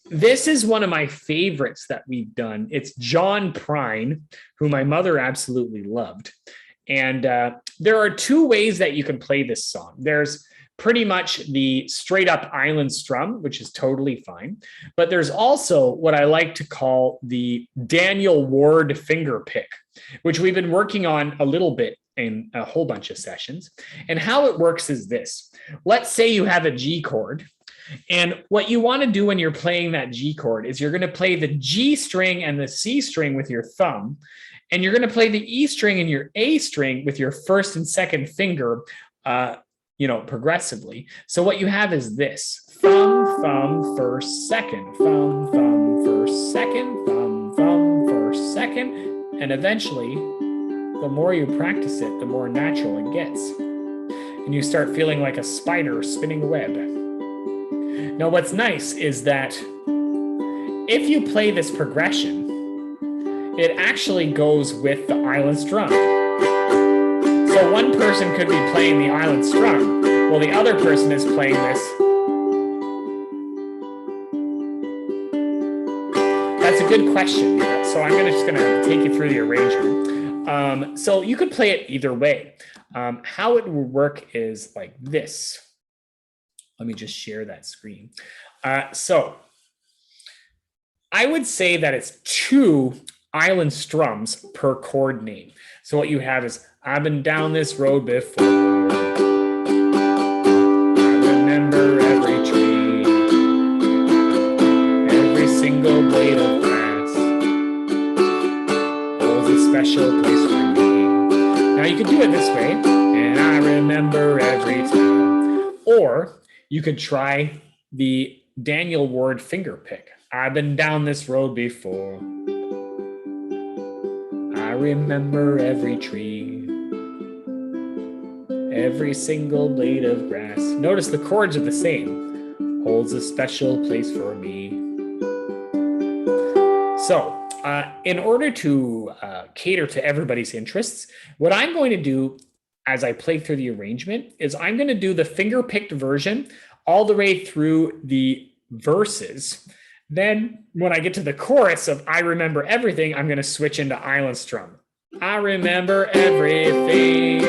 this is one of my favorites that we've done. It's John Prine, who my mother absolutely loved. And there are two ways that you can play this song. There's pretty much the straight up island strum, which is totally fine. But there's also what I like to call the Daniel Ward finger pick, which we've been working on a little bit in a whole bunch of sessions. And how it works is this. Let's say you have a G chord. And what you want to do when you're playing that G chord is you're going to play the G string and the C string with your thumb. And you're going to play the E string and your A string with your first and second finger, progressively. So what you have is this: thumb, thumb, first, second, thumb, thumb, first, second, thumb, thumb, first, second. And eventually, the more you practice it, the more natural it gets. And you start feeling like a spider spinning a web. Now, what's nice is that if you play this progression, it actually goes with the island strum. So one person could be playing the island strum, while the other person is playing this. That's a good question. So I'm just going to take you through the arrangement. So you could play it either way. How it will work is like this. Let me just share that screen. So I would say that it's 2 island strums per chord name. So what you have is, I've been down this road before. I remember every tree, every single blade of grass holds a special place for me. Now you could do it this way, and I remember every time. Or you could try the Daniel Ward finger pick. I've been down this road before. I remember every tree, every single blade of grass. Notice the chords are the same. Holds a special place for me. So, in order to cater to everybody's interests, what I'm going to do as I play through the arrangement is I'm going to do the finger-picked version all the way through the verses. Then when I get to the chorus of I Remember Everything, I'm going to switch into island strum. I remember everything,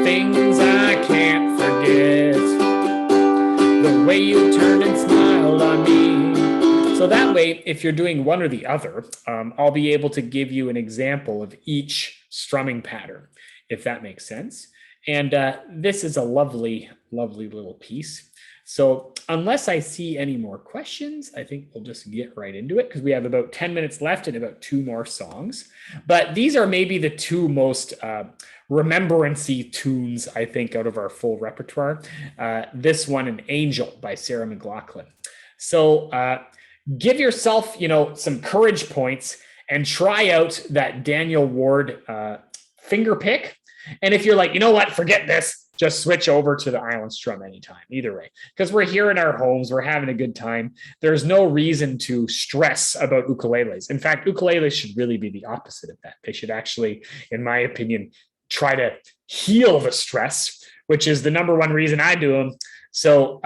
things I can't forget, the way you turned and smiled on me. So that way, if you're doing one or the other, I'll be able to give you an example of each strumming pattern, if that makes sense. And this is a lovely, lovely little piece. So unless I see any more questions, I think we'll just get right into it because we have about 10 minutes left and about 2 more songs. But these are maybe the 2 most remembrance-y tunes, I think, out of our full repertoire. This one, and Angel by Sarah McLachlan. So give yourself, some courage points and try out that Daniel Ward finger pick. And if you're like, you know what, forget this, just switch over to the island strum anytime, either way. Because we're here in our homes, we're having a good time. There's no reason to stress about ukuleles. In fact, ukuleles should really be the opposite of that. They should actually, in my opinion, try to heal the stress, which is the number one reason I do them. So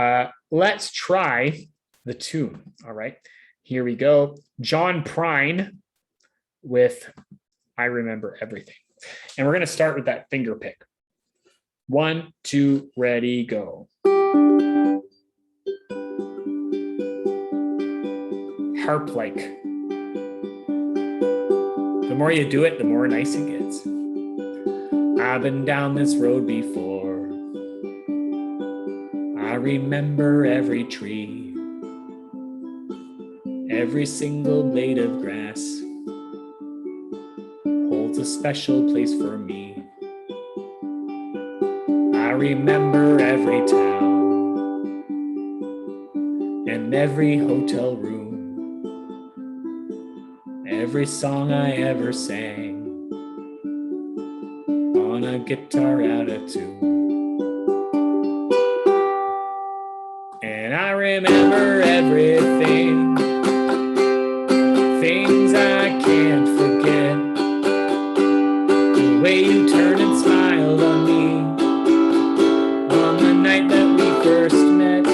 let's try the tune. All right, here we go. John Prine with I Remember Everything. And we're going to start with that finger pick. 1, 2, ready, go. Harp-like. The more you do it, the more nice it gets. I've been down this road before. I remember every tree, every single blade of grass holds a special place for me. I remember every town and every hotel room, every song I ever sang on a guitar out of tune. And I remember everything, things I can't forget, the way you turned and smiled on me on the night that we first met,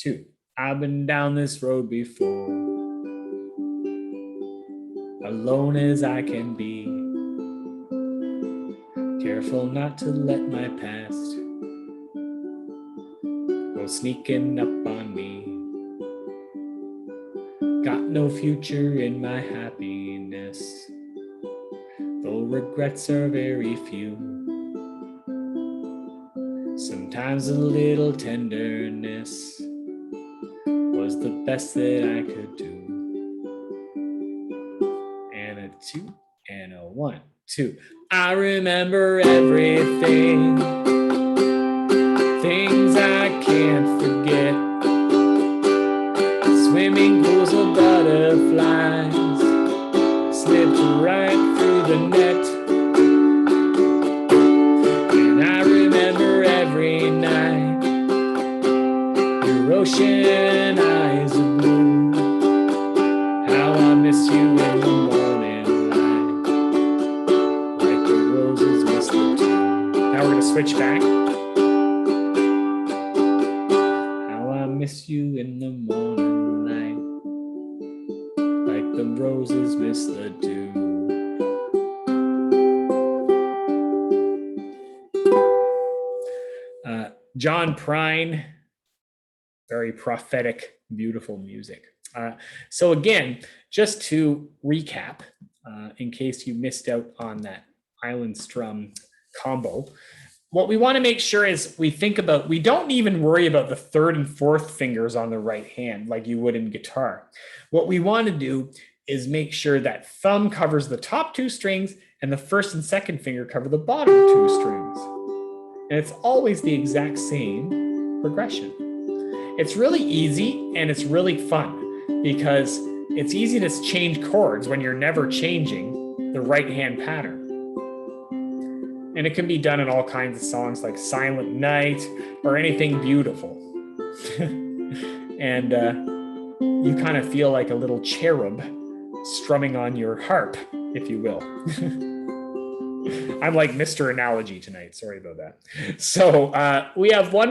2. I've been down this road before, alone as I can be, careful not to let my past go sneaking up on me. Got no future in my happiness, though regrets are very few. Sometimes a little tenderness was the best that I could do. And a 2 and a 1, 2. I remember everything, things I can't forget. Swimming pools of butterflies slipped right through the net. And I remember every night your ocean eyes of blue. How I miss you in the morning light, like the roses miss the dew. Now we're gonna switch back. How I miss you in the morning light, like the roses miss the dew. John Prine, very prophetic, beautiful music. So again, just to recap, in case you missed out on that island strum combo, what we want to make sure is we don't even worry about the 3rd and 4th fingers on the right hand like you would in guitar. What we want to do is make sure that thumb covers the top 2 strings and the 1st and 2nd finger cover the bottom 2 strings. And it's always the exact same progression. It's really easy and it's really fun because it's easy to change chords when you're never changing the right hand pattern. And it can be done in all kinds of songs like Silent Night or anything beautiful. And you kind of feel like a little cherub strumming on your harp, if you will. I'm like Mr. Analogy tonight. Sorry about that. So we have one